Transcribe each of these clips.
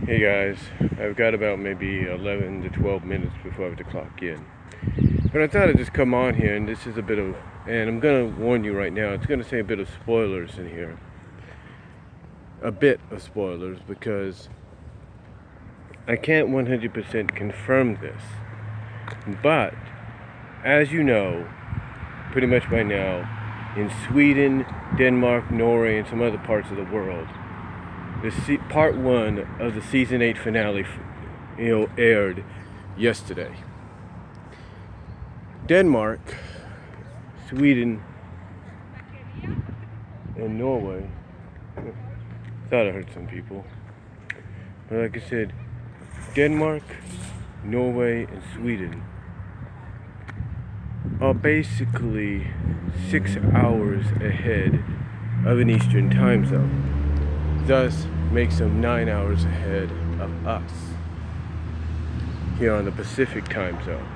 Hey guys, I've got about maybe 11 to 12 minutes before I have to clock in. But I thought I'd just come on here, and this is a bit of, and I'm going to warn you right now, it's going to say a bit of spoilers in here. A bit of spoilers, because I can't 100% confirm this. But, as you know, pretty much by now, in Sweden, Denmark, Norway, and some other parts of the world, part 1 of the season 8 finale, aired yesterday. Denmark, Sweden, and Norway. Thought I heard some people. But like I said, Denmark, Norway, and Sweden are basically 6 hours ahead of an Eastern time zone. Thus makes them 9 hours ahead of us here on the Pacific time zone.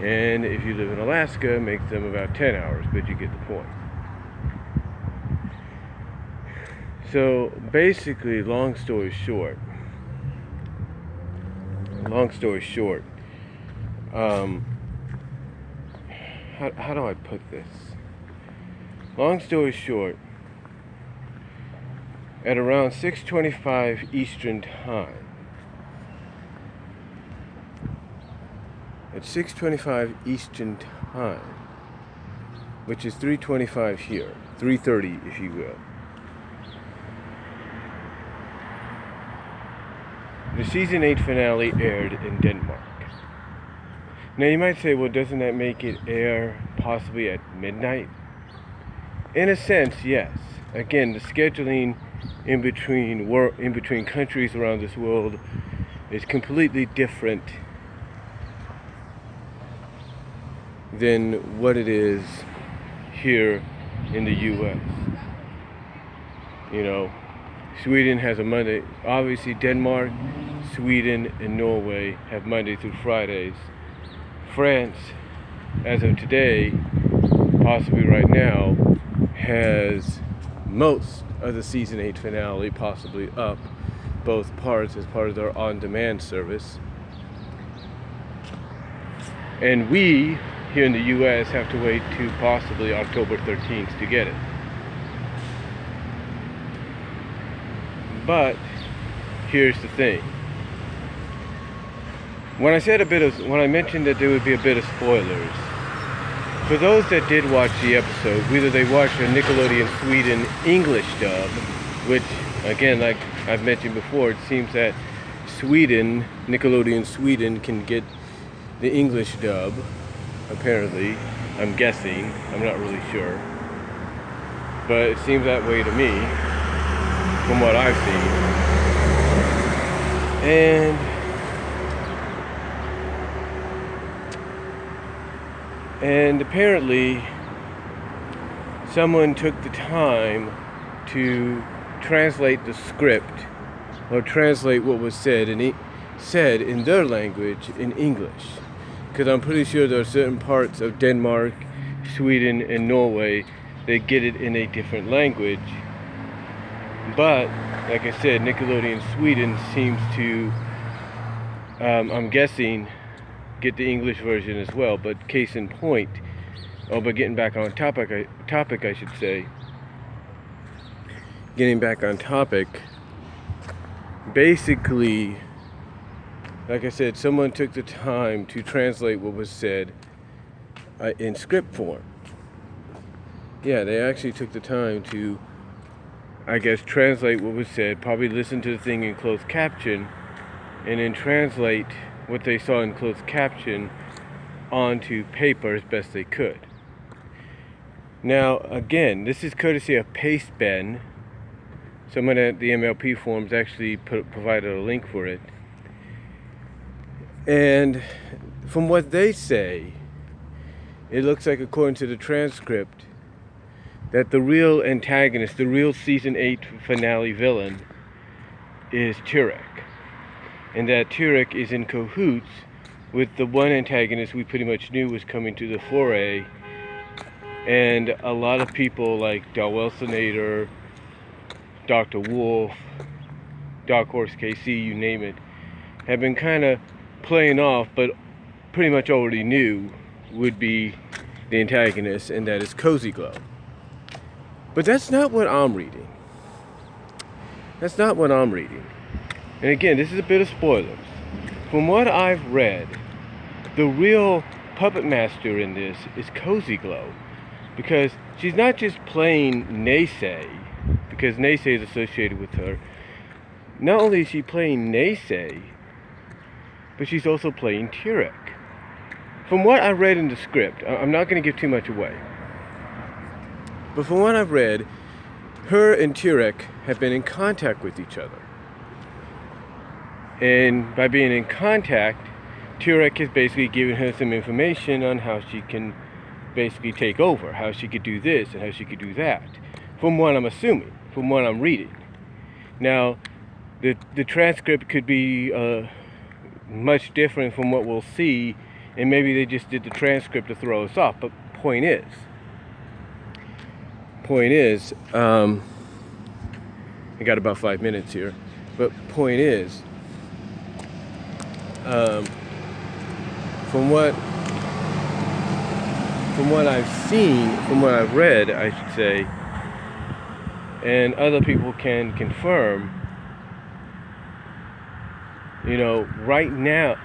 And if you live in Alaska, makes them about 10 hours, but you get the point. So basically, long story short, how do I put this? Long story short, at around 6:25 Eastern time, which is 3:25 here, 3:30 if you will, the season 8 finale aired in Denmark. Now you might say, well, doesn't that make it air possibly at midnight? In a sense, yes. Again, the scheduling in between countries around this world is completely different than what it is here in the U.S. Sweden has a Monday. Obviously, Denmark, Sweden, and Norway have Monday through Fridays. France, as of today, possibly right now, has most of the season 8 finale possibly up, both parts as part of their on-demand service. And we, here in the U.S., have to wait to possibly October 13th to get it. But here's the thing. When I mentioned that there would be a bit of spoilers, for those that did watch the episode, whether they watched the Nickelodeon Sweden English dub, which, again, like I've mentioned before, it seems that Nickelodeon Sweden can get the English dub, apparently. I'm guessing. I'm not really sure. But it seems that way to me, from what I've seen. And apparently, someone took the time to translate the script, or translate what was said in their language in English. Because I'm pretty sure there are certain parts of Denmark, Sweden, and Norway that get it in a different language. But, like I said, Nickelodeon Sweden seems to, I'm guessing, get the English version as well. But case in point, but getting back on topic, I should say. Getting back on topic, basically, like I said, someone took the time to translate what was said in script form. Yeah, they actually took the time to, I guess, translate what was said, probably listen to the thing in closed caption, and then translate what they saw in closed caption onto paper as best they could. Now, again, this is courtesy of Pasteben. Someone at the MLP forums actually provided a link for it. And from what they say, it looks like, according to the transcript, that the real antagonist, the real season 8 finale villain, is Turek. And that Turek is in cahoots with the one antagonist we pretty much knew was coming to the foray. And a lot of people like Dalwelsonator, Dr. Wolf, Dark Horse KC, you name it, have been kind of playing off, but pretty much already knew would be the antagonist, and that is Cozy Glow. But that's not what I'm reading. That's not what I'm reading. And again, this is a bit of spoilers. From what I've read, the real puppet master in this is Cozy Glow, because she's not just playing Naysay, because Naysay is associated with her. Not only is she playing Naysay, but she's also playing Turek. From what I read in the script, I'm not going to give too much away, but from what I've read, her and Turek have been in contact with each other. And by being in contact, Turek has basically given her some information on how she can basically take over, how she could do this and how she could do that. From what I'm assuming, from what I'm reading. Now, the transcript could be much different from what we'll see, and maybe they just did the transcript to throw us off. But point is, I got about 5 minutes here, but point is, from what I've seen, from what I've read, I should say, and other people can confirm, you know, right now,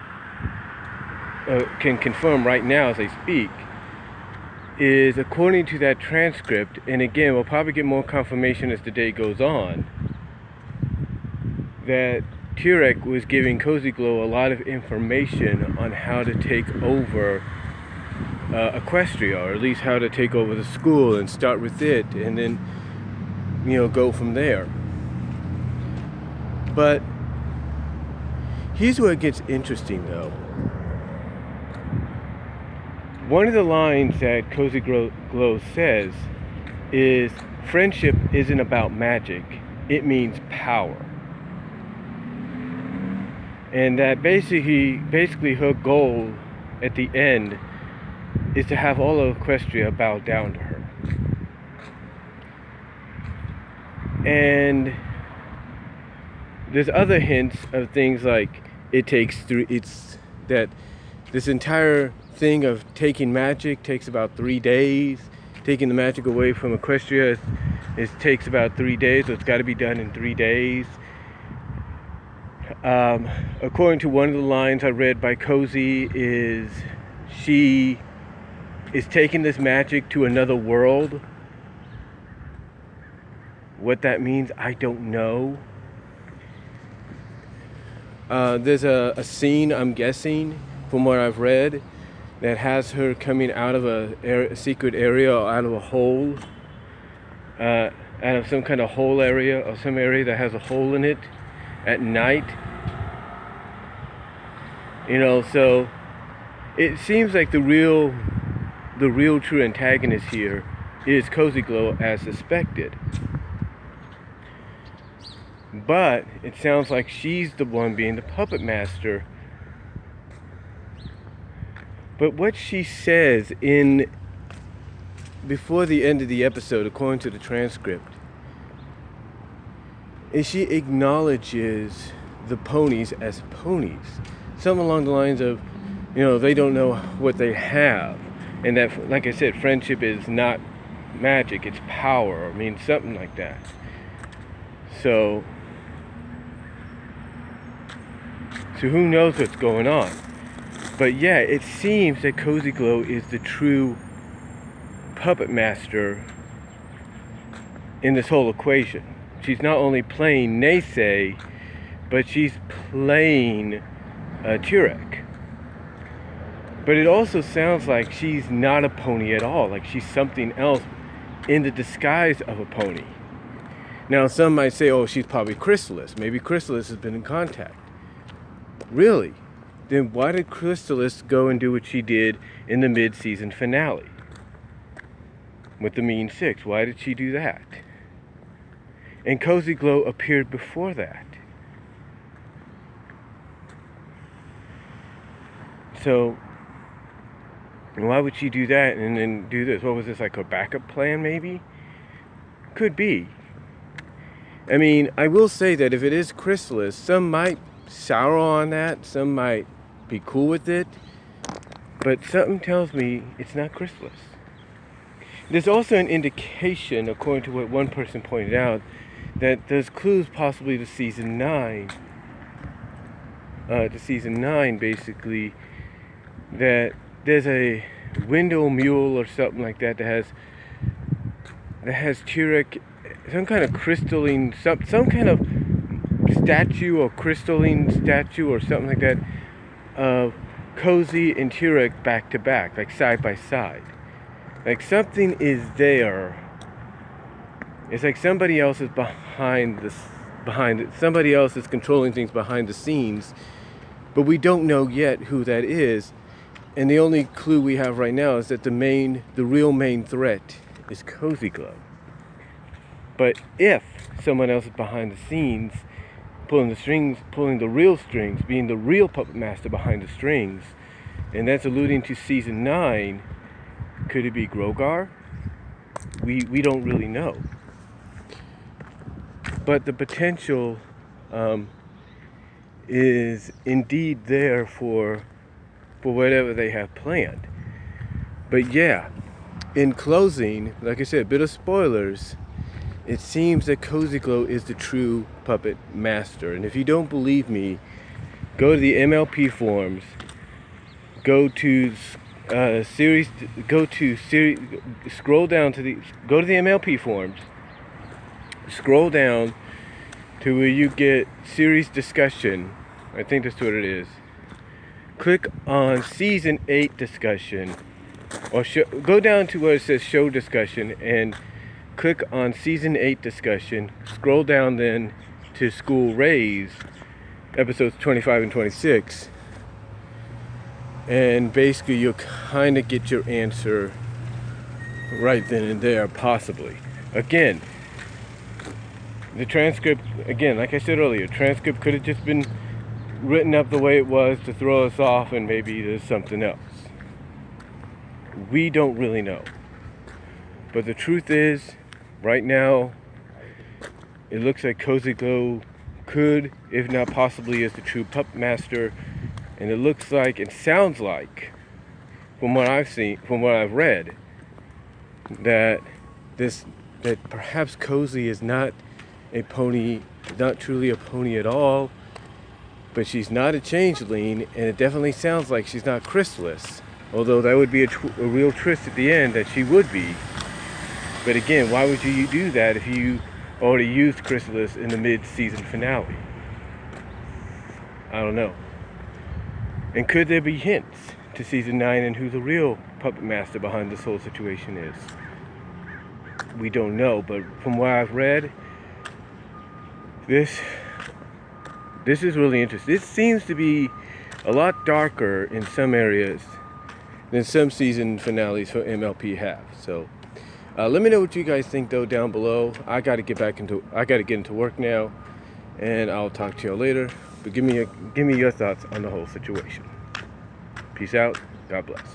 can confirm right now as I speak, is according to that transcript, and again, we'll probably get more confirmation as the day goes on, that Turek was giving Cozy Glow a lot of information on how to take over Equestria, or at least how to take over the school and start with it, and then, you know, go from there. But here's where it gets interesting, though. One of the lines that Cozy Glow says is, friendship isn't about magic, it means power. And that basically her goal at the end is to have all of Equestria bow down to her. And there's other hints of things like it's that this entire thing of taking magic takes about 3 days. Taking the magic away from Equestria takes about 3 days, so it's got to be done in 3 days. According to one of the lines I read by Cozy, is she is taking this magic to another world. What that means, I don't know. There's a scene, I'm guessing, from what I've read, that has her coming out of a secret area, or out of a hole, out of some kind of hole area, or some area that has a hole in it at night. You know, so it seems like the real true antagonist here is Cozy Glow, as suspected. But it sounds like she's the one being the puppet master. But what she says before the end of the episode, according to the transcript, is she acknowledges the ponies as ponies. Something along the lines of, you know, they don't know what they have. And that, like I said, friendship is not magic, it's power. I mean, something like that. So who knows what's going on? But yeah, it seems that Cozy Glow is the true puppet master in this whole equation. She's not only playing Naysay, but she's playing Turek. But it also sounds like she's not a pony at all, like she's something else in the disguise of a pony. Now, some might say, oh, she's probably Chrysalis. Maybe Chrysalis has been in contact. Really? Then why did Chrysalis go and do what she did in the mid-season finale with the Mean Six? Why did she do that? And Cozy Glow appeared before that. So why would she do that and then do this? What was this, like a backup plan maybe? Could be. I mean, I will say that if it is chrysalis, some might sour on that, some might be cool with it, but something tells me it's not chrysalis. There's also an indication, according to what one person pointed out, that there's clues possibly to season 9. Basically, that there's a window mule or something like that that has Turek, some kind of crystalline, some kind of statue or crystalline statue or something like that of Cozy and Turek back to back, like side by side. Like something is there. It's like somebody else is behind it. Somebody else is controlling things behind the scenes, but we don't know yet who that is. And the only clue we have right now is that the real main threat is Cozy Glow. But if someone else is behind the scenes, pulling the real strings, being the real puppet master behind the strings, and that's alluding to season 9, could it be Grogar? We don't really know. But the potential is indeed there for whatever they have planned. But yeah, in closing, like I said, a bit of spoilers, it seems that Cozy Glow is the true puppet master. And if you don't believe me, go to the MLP forums, go to the MLP forums, scroll down to where you get series discussion. I think that's what it is. Click on season 8 discussion, or go down to where it says show discussion and click on season 8 discussion. Scroll down then to School Raze, episodes 25 and 26. And basically you'll kind of get your answer right then and there, possibly. Again, the transcript, like I said earlier, transcript could have just been written up the way it was to throw us off, and maybe there's something else. We don't really know. But the truth is, right now, it looks like Cozy Glow could, if not possibly, is the true puppet master. And it looks like, it sounds like, from what I've seen, from what I've read, that perhaps Cozy is not a pony, not truly a pony at all, but she's not a changeling, and it definitely sounds like she's not chrysalis. Although that would be a real twist at the end that she would be. But again, why would you do that if you already used chrysalis in the mid-season finale? I don't know. And could there be hints to season 9 and who the real puppet master behind this whole situation is? We don't know, but from what I've read, this is really interesting. This seems to be a lot darker in some areas than some season finales for MLP have. So let me know what you guys think though down below. I got to get into work now, and I'll talk to y'all later. But give me your thoughts on the whole situation. Peace out. God bless.